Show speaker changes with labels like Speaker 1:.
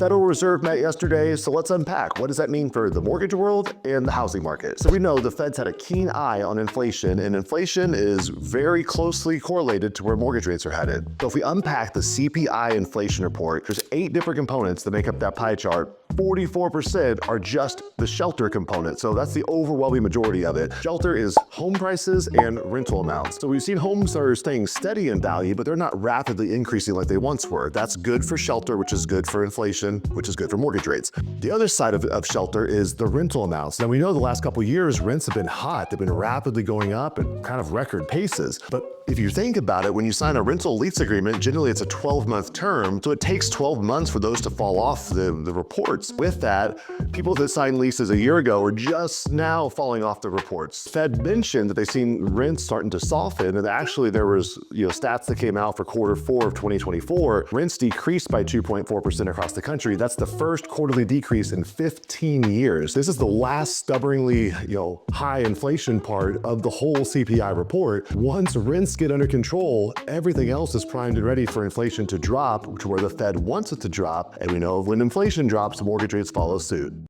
Speaker 1: Federal Reserve met yesterday, so let's unpack. What does that mean for the mortgage world and the housing market? So we know the Fed's had a keen eye on inflation, and inflation is very closely correlated to where mortgage rates are headed. So if we unpack the CPI inflation report, there's 8 different components that make up that pie chart. 44% are just the shelter component, so that's the overwhelming majority of it. Shelter is home prices and rental amounts. So we've seen homes are staying steady in value, but they're not rapidly increasing like they once were. That's good for shelter, which is good for inflation, which is good for mortgage rates. The other side of shelter is the rental amounts. Now we know the last couple of years, rents have been hot. They've been rapidly going up at kind of record paces. But if you think about it, when you sign a rental lease agreement, generally it's a 12-month term, so it takes 12 months for those to fall off the reports. With that, people that signed leases a year ago are just now falling off the reports. Fed mentioned that they've seen rents starting to soften, and actually there was stats that came out for quarter 4 of 2024. Rents decreased by 2.4% across the country. That's the first quarterly decrease in 15 years. This is the last stubbornly high inflation part of the whole CPI report. Once rents get under control, everything else is primed and ready for inflation to drop to where the Fed wants it to drop. And we know when inflation drops, mortgage rates follow suit.